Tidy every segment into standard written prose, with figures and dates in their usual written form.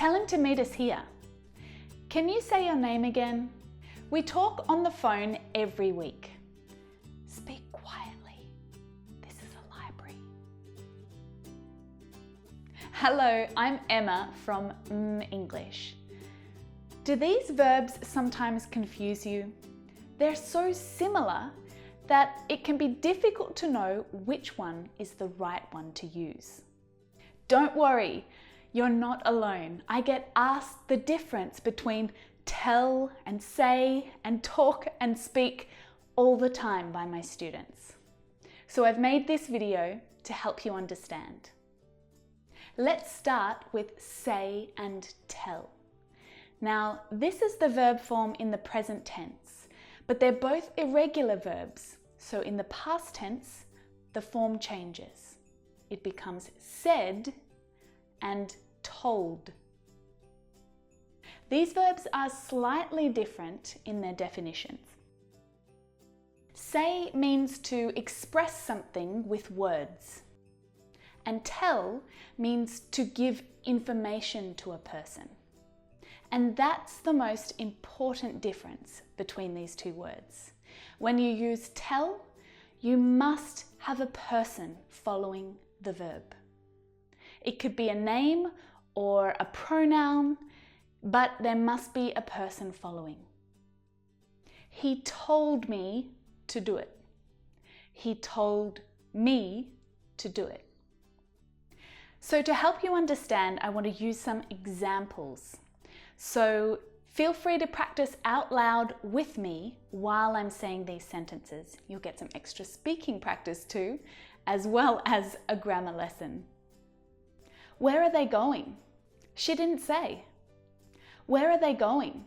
Tell him to meet us here. Can you say your name again? We talk on the phone every week. Speak quietly. This is a library. Hello, I'm Emma from mmmEnglish. Do these verbs sometimes confuse you? They're so similar that it can be difficult to know which one is the right one to use. Don't worry, you're not alone. I get asked the difference between tell and say and talk and speak all the time by my students. So I've made this video to help you understand. Let's start with say and tell. Now, this is the verb form in the present tense, but they're both irregular verbs. So in the past tense, the form changes. It becomes said and told. These verbs are slightly different in their definitions. Say means to express something with words, and tell means to give information to a person. And that's the most important difference between these two words. When you use tell, you must have a person following the verb. It could be a name or a pronoun, but there must be a person following. He told me to do it. He told me to do it. So to help you understand, I want to use some examples. So feel free to practice out loud with me while I'm saying these sentences. You'll get some extra speaking practice too, as well as a grammar lesson. Where are they going? She didn't say. Where are they going?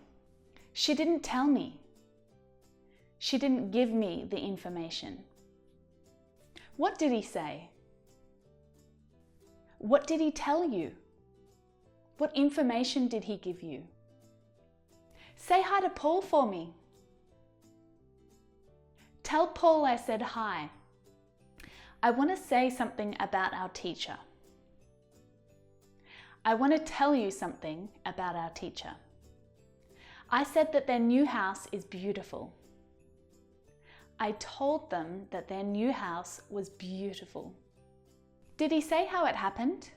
She didn't tell me. She didn't give me the information. What did he say? What did he tell you? What information did he give you? Say hi to Paul for me. Tell Paul I said hi. I want to say something about our teacher. I want to tell you something about our teacher. I said that their new house is beautiful. I told them that their new house was beautiful. Did he say how it happened?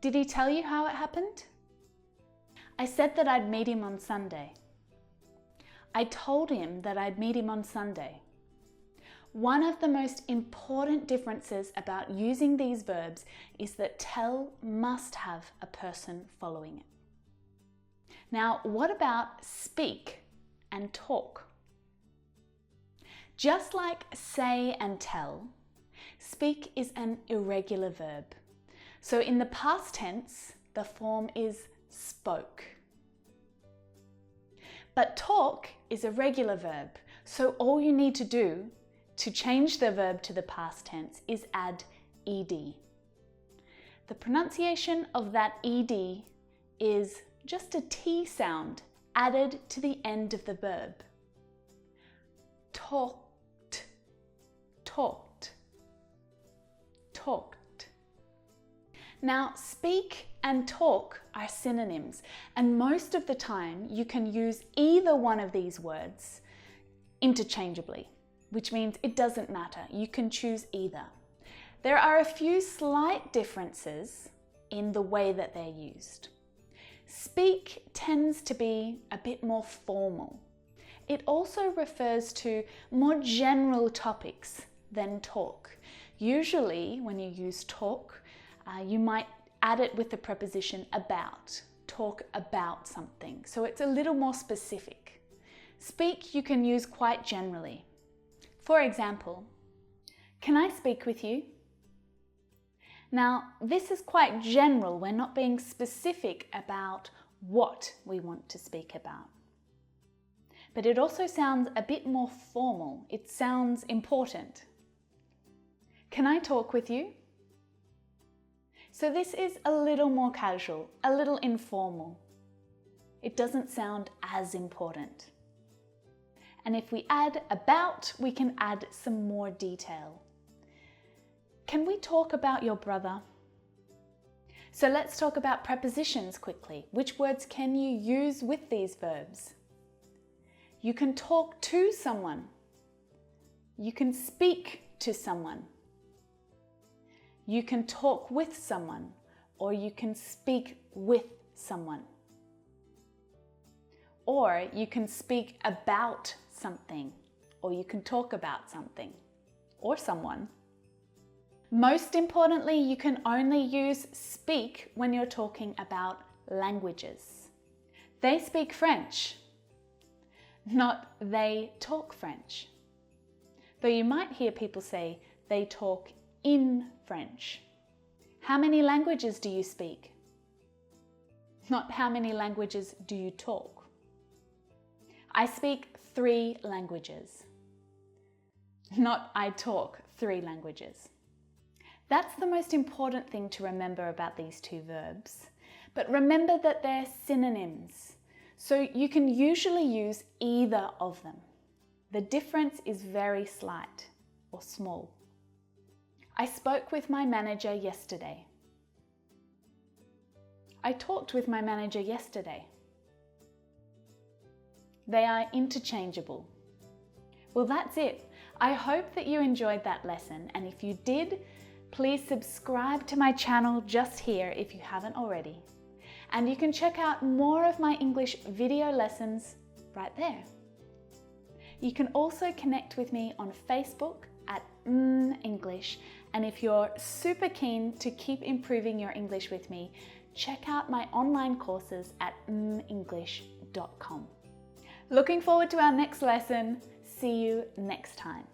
Did he tell you how it happened? I said that I'd meet him on Sunday. I told him that I'd meet him on Sunday. One of the most important differences about using these verbs is that tell must have a person following it. Now, what about speak and talk? Just like say and tell, speak is an irregular verb. So in the past tense, the form is spoke. But talk is a regular verb, so all you need to do to change the verb to the past tense is add ed. The pronunciation of that ed is just a T sound added to the end of the verb. Talked, talked, talked. Now, speak and talk are synonyms, and most of the time you can use either one of these words interchangeably, which means it doesn't matter. You can choose either. There are a few slight differences in the way that they're used. Speak tends to be a bit more formal. It also refers to more general topics than talk. Usually, when you use talk, you might add it with the preposition about, talk about something. So it's a little more specific. Speak you can use quite generally. For example, can I speak with you? Now, this is quite general. We're not being specific about what we want to speak about. But it also sounds a bit more formal. It sounds important. Can I talk with you? So this is a little more casual, a little informal. It doesn't sound as important. And if we add about, we can add some more detail. Can we talk about your brother? So let's talk about prepositions quickly. Which words can you use with these verbs? You can talk to someone. You can speak to someone. You can talk with someone, or you can speak with someone. Or you can speak about something, or you can talk about something, or someone. Most importantly, you can only use speak when you're talking about languages. They speak French, not they talk French. Though you might hear people say they talk in French. How many languages do you speak? Not how many languages do you talk. I speak 3 languages. Not I talk 3 languages. That's the most important thing to remember about these 2 verbs. But remember that they're synonyms, so you can usually use either of them. The difference is very slight or small. I spoke with my manager yesterday. I talked with my manager yesterday. They are interchangeable. Well, that's it. I hope that you enjoyed that lesson, and if you did, please subscribe to my channel just here if you haven't already. And you can check out more of my English video lessons right there. You can also connect with me on Facebook at mmmEnglish, and if you're super keen to keep improving your English with me, check out my online courses at mmenglish.com. Looking forward to our next lesson. See you next time.